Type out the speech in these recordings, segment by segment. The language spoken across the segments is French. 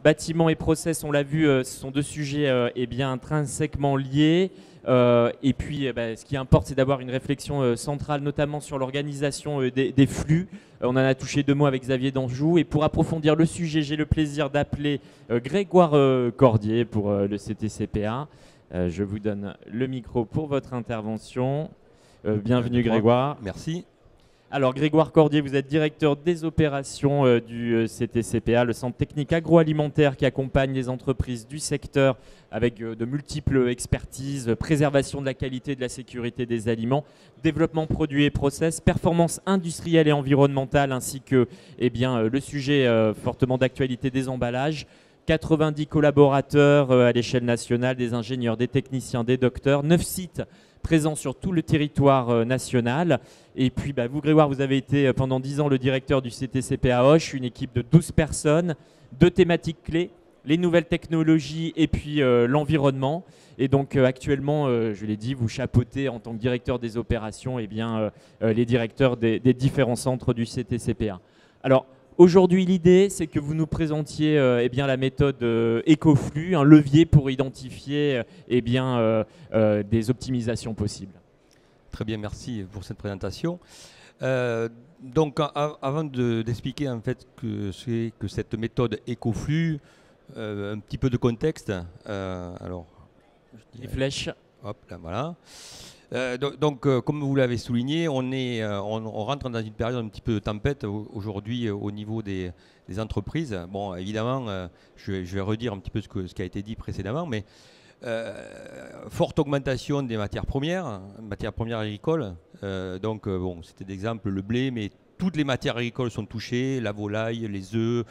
Bâtiment et process, on l'a vu, ce sont deux sujets eh bien, intrinsèquement liés. Et puis, ce qui importe, c'est d'avoir une réflexion centrale, notamment sur l'organisation des flux. On en a touché deux mots avec Xavier Danjou. Et pour approfondir le sujet, j'ai le plaisir d'appeler Grégoire Cordier pour le CTCPA. Je vous donne le micro pour votre intervention. Bienvenue Grégoire. Merci. Alors Grégoire Cordier, vous êtes directeur des opérations du CTCPA, le centre technique agroalimentaire qui accompagne les entreprises du secteur avec de multiples expertises, préservation de la qualité et de la sécurité des aliments, développement produits et process, performance industrielle et environnementale, ainsi que le sujet fortement d'actualité des emballages. 90 collaborateurs à l'échelle nationale, des ingénieurs, des techniciens, des docteurs, 9 sites présents sur tout le territoire national. Et puis vous, Grégoire, vous avez été pendant 10 ans le directeur du CTCPA Auch, une équipe de 12 personnes, 2 thématiques clés, les nouvelles technologies et puis l'environnement. Et donc actuellement, je l'ai dit, vous chapeautez en tant que directeur des opérations les directeurs des différents centres du CTCPA. Alors, aujourd'hui, l'idée, c'est que vous nous présentiez la méthode EcoFlux, un levier pour identifier des optimisations possibles. Très bien, merci pour cette présentation. Donc, avant d'expliquer en fait ce que cette méthode EcoFlux, un petit peu de contexte. Les flèches. Hop, là, voilà. Comme vous l'avez souligné, on rentre dans une période un petit peu de tempête aujourd'hui au niveau des entreprises. Bon, évidemment, je vais redire un petit peu ce qui a été dit précédemment, mais forte augmentation des matières premières agricoles. C'était d'exemple le blé, mais toutes les matières agricoles sont touchées, la volaille, les œufs,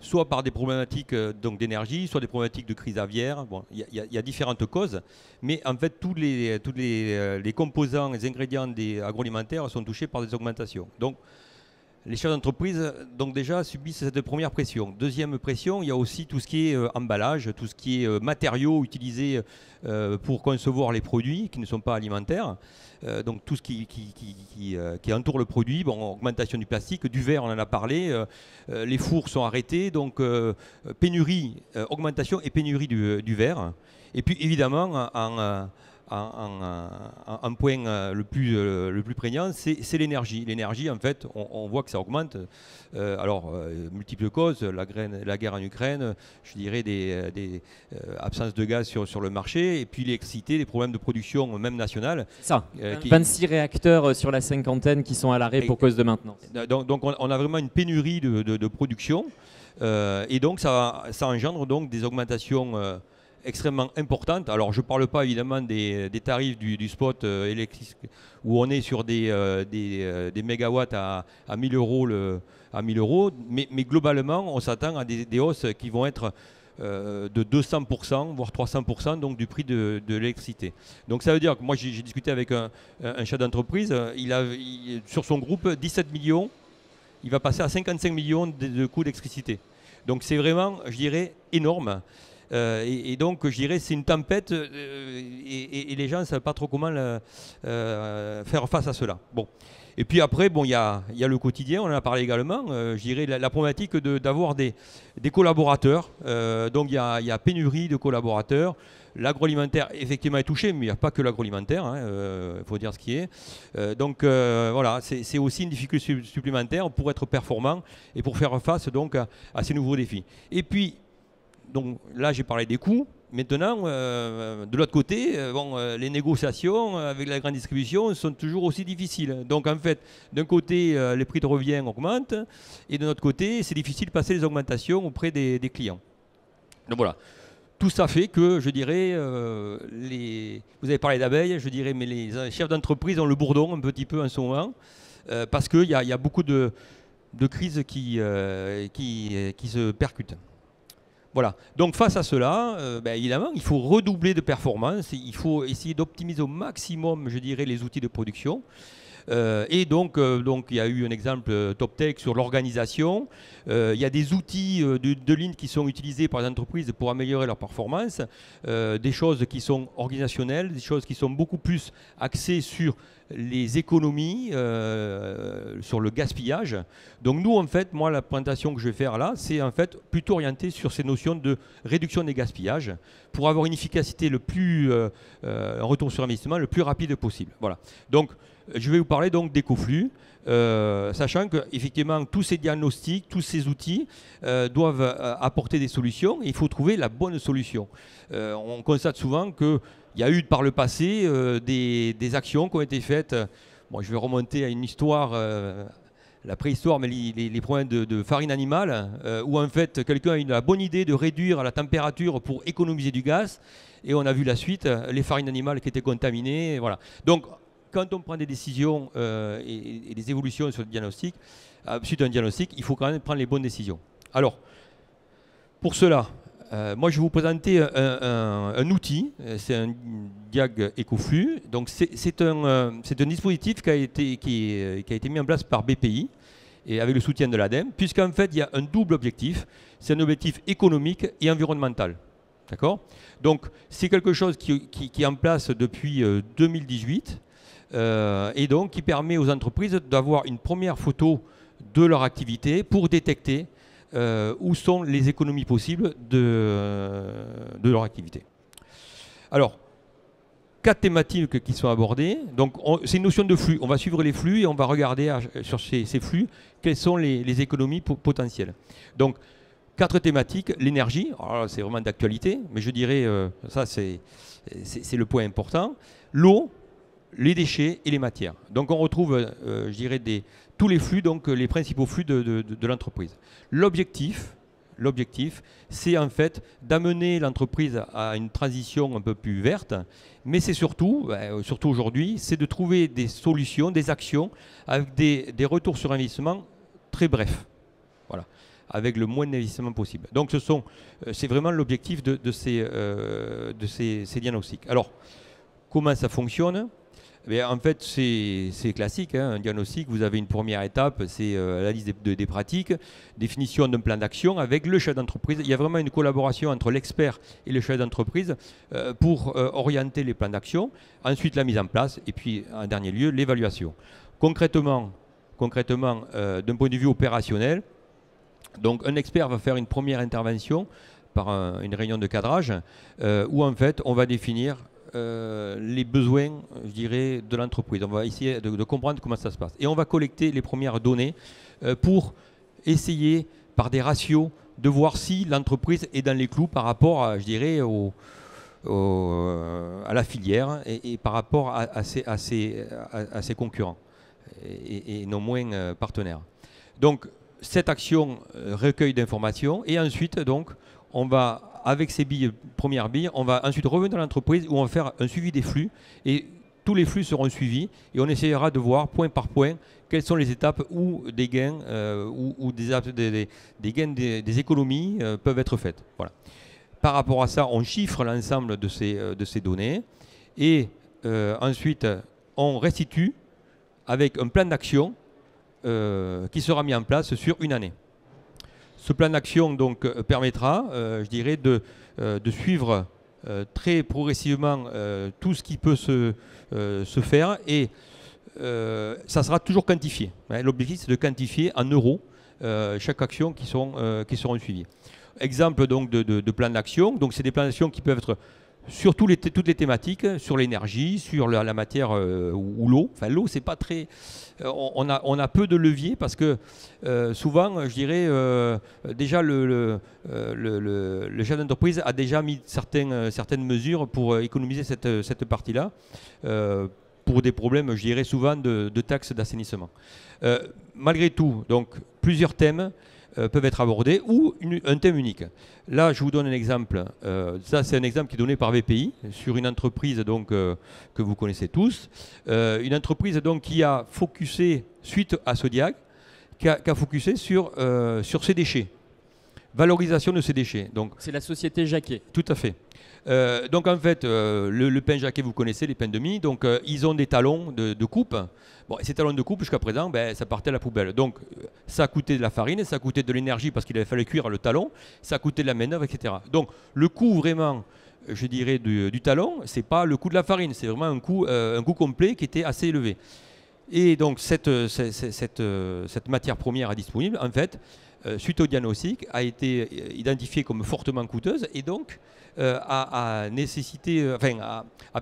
soit par des problématiques d'énergie, soit des problématiques de crise aviaire. Bon, il y a différentes causes, mais en fait, tous les composants, les ingrédients agroalimentaires sont touchés par des augmentations. Donc, les chefs d'entreprise déjà subissent cette première pression. Deuxième pression, il y a aussi tout ce qui est emballage, tout ce qui est matériaux utilisés pour concevoir les produits qui ne sont pas alimentaires. Donc tout ce qui entoure le produit, augmentation du plastique, du verre, on en a parlé, les fours sont arrêtés, donc augmentation et pénurie du verre. Et puis évidemment, un point le plus prégnant, c'est l'énergie. L'énergie, en fait, on voit que ça augmente. Multiples causes, la guerre en Ukraine, je dirais des absences de gaz sur le marché, et puis l'électricité, les problèmes de production, même nationale. Ça, 26 réacteurs sur la cinquantaine qui sont à l'arrêt pour cause de maintenance. Donc on a vraiment une pénurie de production, et donc ça engendre donc des augmentations extrêmement importante. Alors je ne parle pas évidemment des tarifs du spot électrique où on est sur des mégawatts à 1000 euros, mais globalement on s'attend à des hausses qui vont être de 200%, voire 300% donc, du prix de l'électricité. Donc ça veut dire que moi j'ai discuté avec un chef d'entreprise, sur son groupe 17 millions, il va passer à 55 millions de coûts d'électricité. Donc c'est vraiment, je dirais, énorme. Et donc, je dirais, c'est une tempête et les gens ne savent pas trop comment faire face à cela. Bon. Et puis après, il y a le quotidien, on en a parlé également. Je dirais la problématique d'avoir des collaborateurs. Donc, il y a pénurie de collaborateurs. L'agroalimentaire, effectivement, est touché, mais il n'y a pas que l'agroalimentaire, il faut dire ce qui est. Voilà, c'est aussi une difficulté supplémentaire pour être performant et pour faire face donc, à ces nouveaux défis. Et puis, donc là, j'ai parlé des coûts. Maintenant, de l'autre côté, les négociations avec la grande distribution sont toujours aussi difficiles. Donc en fait, d'un côté, les prix de revient augmentent, et de l'autre côté, c'est difficile de passer les augmentations auprès des clients. Donc voilà. Tout ça fait que, je dirais, vous avez parlé d'abeilles, je dirais, mais les chefs d'entreprise ont le bourdon un petit peu en ce moment, parce qu'il y a beaucoup de crises qui se percutent. Voilà. Donc face à cela, évidemment, il faut redoubler de performance, il faut essayer d'optimiser au maximum, je dirais, les outils de production. Et donc, il y a eu un exemple TopTech sur l'organisation. Il y a des outils de ligne qui sont utilisés par les entreprises pour améliorer leur performance, des choses qui sont organisationnelles, des choses qui sont beaucoup plus axées sur les économies sur le gaspillage. Donc nous, en fait, moi, la présentation que je vais faire là, c'est en fait plutôt orienté sur ces notions de réduction des gaspillages pour avoir une efficacité un retour sur investissement le plus rapide possible. Voilà. Donc, je vais vous parler donc d'écoflux, sachant que effectivement tous ces diagnostics, tous ces outils doivent apporter des solutions. Et il faut trouver la bonne solution. On constate souvent que il y a eu par le passé des actions qui ont été faites. Bon, je vais remonter à une histoire, la préhistoire, mais les problèmes de farine animale, où en fait quelqu'un a eu la bonne idée de réduire la température pour économiser du gaz, et on a vu la suite, les farines animales qui étaient contaminées. Voilà. Donc, quand on prend des décisions et des évolutions sur le diagnostic, suite à un diagnostic, il faut quand même prendre les bonnes décisions. Alors, pour cela, moi, je vais vous présenter un outil, c'est un diag écoflux. Donc, c'est un dispositif qui a été mis en place par BPI et avec le soutien de l'ADEME, puisqu'en fait, il y a un double objectif. C'est un objectif économique et environnemental. D'accord ? Donc, c'est quelque chose qui est en place depuis 2018 et donc qui permet aux entreprises d'avoir une première photo de leur activité pour détecter où sont les économies possibles de leur activité. Alors, 4 thématiques qui sont abordées. Donc, c'est une notion de flux. On va suivre les flux et on va regarder sur ces flux quelles sont les économies potentielles. Donc, 4 thématiques. L'énergie, c'est vraiment d'actualité, mais je dirais, ça c'est le point important. L'eau, les déchets et les matières. Donc, on retrouve, je dirais, tous les flux, donc les principaux flux de l'entreprise. L'objectif, c'est en fait d'amener l'entreprise à une transition un peu plus verte, mais c'est surtout aujourd'hui, c'est de trouver des solutions, des actions avec des retours sur investissement très brefs, voilà, avec le moins d'investissement possible. Donc c'est vraiment l'objectif de ces diagnostics. Alors, comment ça fonctionne ? En fait, c'est classique, hein, un diagnostic. Vous avez une première étape, c'est la liste des pratiques, définition d'un plan d'action avec le chef d'entreprise. Il y a vraiment une collaboration entre l'expert et le chef d'entreprise pour orienter les plans d'action. Ensuite, la mise en place et puis, en dernier lieu, l'évaluation. Concrètement d'un point de vue opérationnel, donc un expert va faire une première intervention par une réunion de cadrage où en fait, on va définir les besoins, je dirais, de l'entreprise. On va essayer de comprendre comment ça se passe. Et on va collecter les premières données pour essayer, par des ratios, de voir si l'entreprise est dans les clous par rapport, à, je dirais, à la filière et par rapport à ses concurrents et non moins partenaires. Donc, cette action recueil d'informations et ensuite, donc, on va, avec ces premières billes, on va ensuite revenir dans l'entreprise où on va faire un suivi des flux et tous les flux seront suivis et on essaiera de voir point par point quelles sont les étapes où des gains ou des gains, des économies peuvent être faites. Voilà. Par rapport à ça, on chiffre l'ensemble de ces données et ensuite on restitue avec un plan d'action qui sera mis en place sur une année. Ce plan d'action donc permettra, je dirais, de suivre très progressivement tout ce qui peut se faire et ça sera toujours quantifié. Hein. L'objectif, c'est de quantifier en euros chaque action qui seront suivies. Exemple donc de plan d'action. Donc c'est des plans d'action qui peuvent être sur toutes les thématiques, sur l'énergie, sur la matière ou l'eau. Enfin, l'eau, c'est pas très... on a peu de leviers parce que souvent, je dirais, déjà le chef d'entreprise a déjà mis certaines mesures pour économiser cette partie-là, pour des problèmes, je dirais, souvent de taxes d'assainissement. Malgré tout, donc, plusieurs thèmes peuvent être abordés ou un thème unique. Là, je vous donne un exemple. Ça, c'est un exemple qui est donné par VPI sur une entreprise donc, que vous connaissez tous. Une entreprise donc, qui a focusé, suite à ce diag, qui a focusé sur ses déchets. Valorisation de ces déchets. C'est la société Jacquet. Tout à fait. Donc en fait, le pain Jacquet, vous connaissez, les pains de mie, donc ils ont des talons de coupe. Bon, ces talons de coupe, jusqu'à présent, ça partait à la poubelle. Donc ça a coûté de la farine, ça a coûté de l'énergie parce qu'il avait fallu cuire le talon, ça a coûté de la main-d'œuvre, etc. Donc le coût vraiment je dirais, du talon, ce n'est pas le coût de la farine, c'est vraiment un coût complet qui était assez élevé. Et donc cette matière première disponible, en fait, suite au diagnostic, a été identifiée comme fortement coûteuse et donc a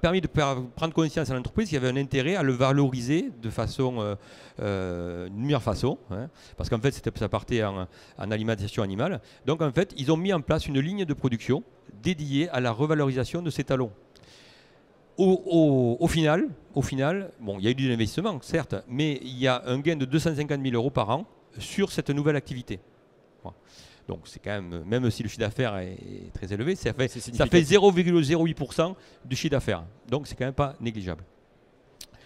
permis de prendre conscience à l'entreprise qu'il y avait un intérêt à le valoriser de façon, une meilleure façon, hein, parce qu'en fait ça partait en alimentation animale. Donc en fait, ils ont mis en place une ligne de production dédiée à la revalorisation de ces talons. Au final, bon, il y a eu de l'investissement, certes, mais il y a un gain de 250 000 € par an sur cette nouvelle activité. Voilà. Donc c'est quand même si le chiffre d'affaires est très élevé, ça fait 0,08% du chiffre d'affaires. Donc c'est quand même pas négligeable.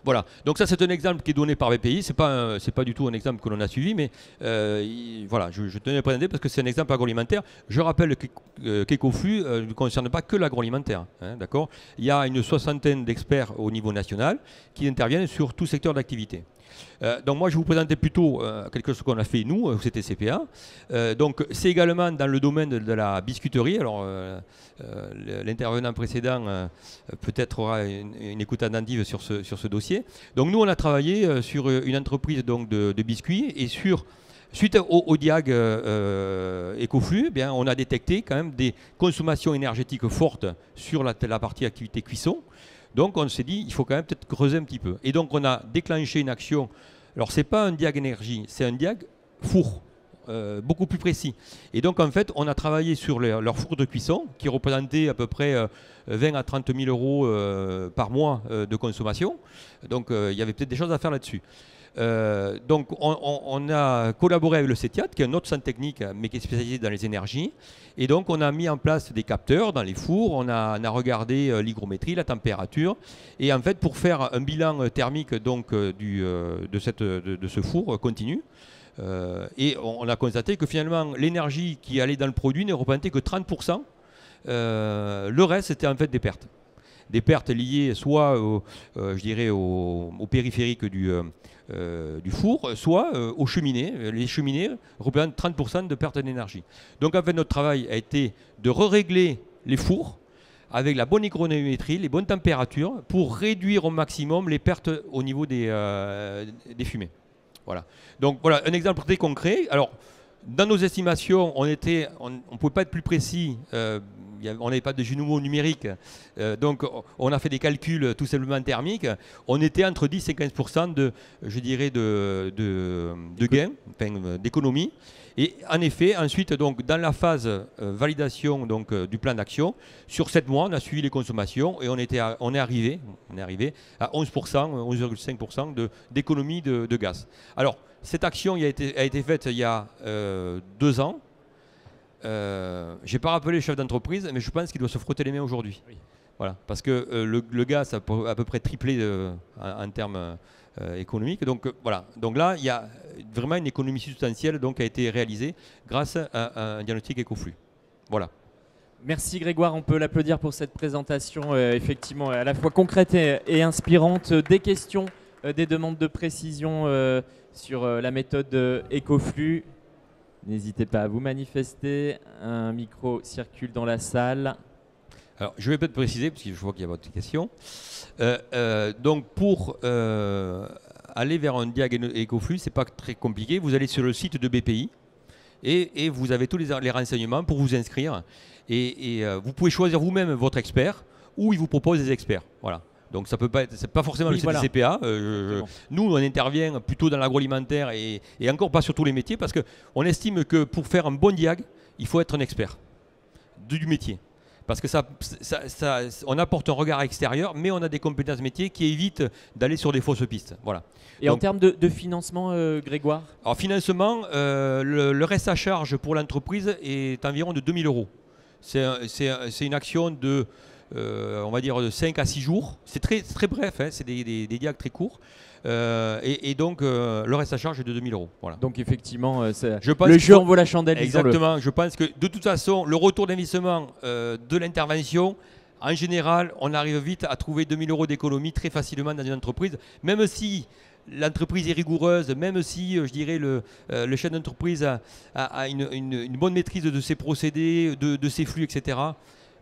Voilà, donc ça c'est un exemple qui est donné par BPI, c'est pas du tout un exemple que l'on a suivi, mais voilà, je tenais à le présenter parce que c'est un exemple agroalimentaire. Je rappelle qu'Ecoflux ne concerne pas que l'agroalimentaire, hein, d'accord. Il y a une soixantaine d'experts au niveau national qui interviennent sur tout secteur d'activité. Donc moi je vais vous présenter plutôt quelque chose qu'on a fait nous au CTCPA. Donc c'est également dans le domaine de la biscuiterie. Alors l'intervenant précédent peut-être aura une écoute attentive sur ce dossier. Donc nous on a travaillé sur une entreprise donc, de biscuits et suite au diag Ecoflux, bien, on a détecté quand même des consommations énergétiques fortes sur la partie activité cuisson. Donc on s'est dit, il faut quand même peut-être creuser un petit peu. Et donc on a déclenché une action. Alors ce n'est pas un diag énergie, c'est un diag four, beaucoup plus précis. Et donc en fait, on a travaillé sur leur four de cuisson, qui représentait à peu près 20 à 30 000 € par mois de consommation. Donc il y avait peut-être des choses à faire là-dessus. Donc on a collaboré avec le CETIAT, qui est un autre centre technique, mais qui est spécialisé dans les énergies. Et donc on a mis en place des capteurs dans les fours, on a regardé l'hygrométrie, la température. Et en fait, pour faire un bilan thermique donc, de ce four continu, et on a constaté que finalement l'énergie qui allait dans le produit ne représentait que 30%. Le reste, c'était en fait des pertes. Des pertes liées soit je dirais au périphérique du four, soit aux cheminées. Les cheminées représentent 30% de perte d'énergie. Donc en fait, notre travail a été de régler les fours avec la bonne hygrométrie, les bonnes températures, pour réduire au maximum les pertes au niveau des fumées. Voilà. Donc voilà un exemple très concret. Alors, dans nos estimations, on ne pouvait pas être plus précis. On n'avait pas de jumeaux numériques, donc on a fait des calculs tout simplement thermiques. On était entre 10 et 15% de gains, enfin, d'économie. Et en effet, ensuite, donc, dans la phase validation donc, du plan d'action, sur 7 mois, on a suivi les consommations et on est arrivé à 11%, 11,5% d'économie de gaz. Alors, cette action a été faite il y a 2 ans. Je n'ai pas rappelé le chef d'entreprise, mais je pense qu'il doit se frotter les mains aujourd'hui. Oui. Voilà, parce que le gaz a à peu près triplé en termes économiques. Donc voilà. Donc là, il y a vraiment une économie substantielle donc, qui a été réalisée grâce à un diagnostic Ecoflux. Voilà. Merci Grégoire, on peut l'applaudir pour cette présentation effectivement à la fois concrète et inspirante. Des questions, des demandes de précision sur la méthode Ecoflux. N'hésitez pas à vous manifester. Un micro circule dans la salle. Alors, je vais peut-être préciser, parce que je vois qu'il y a votre question. Donc, pour aller vers un diag Ecoflux, ce n'est pas très compliqué. Vous allez sur le site de BPI et vous avez tous les renseignements pour vous inscrire. Et vous pouvez choisir vous-même votre expert ou il vous propose des experts. Voilà. Donc ça peut pas être, c'est pas forcément le CTCPA. Nous, on intervient plutôt dans l'agroalimentaire et encore pas sur tous les métiers parce qu'on estime que pour faire un bon diag, il faut être un expert du métier. Parce que on apporte un regard extérieur, mais on a des compétences métiers qui évitent d'aller sur des fausses pistes. Voilà. Et donc, en termes de financement, Grégoire ? Alors financement, le reste à charge pour l'entreprise est environ de 2 000 €. C'est une action de... on va dire de 5 à 6 jours. C'est très bref, hein, c'est des diags très courts. Et donc, le reste à charge est de 2 000 €. Voilà. Donc, effectivement, le jeu en vaut la chandelle. Exactement. Je pense que, de toute façon, le retour d'investissement de l'intervention, en général, on arrive vite à trouver 2 000 € d'économie très facilement dans une entreprise, même si l'entreprise est rigoureuse, même si, je dirais, le chef d'entreprise a une bonne maîtrise de ses procédés, de ses flux, etc.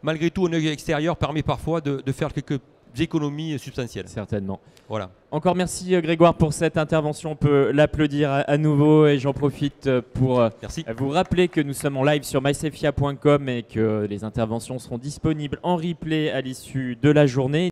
malgré tout, un œil extérieur permet parfois de faire quelques économies substantielles. Certainement. Voilà. Encore merci Grégoire pour cette intervention. On peut l'applaudir à nouveau et j'en profite pour vous rappeler que nous sommes en live sur mysafia.com et que les interventions seront disponibles en replay à l'issue de la journée.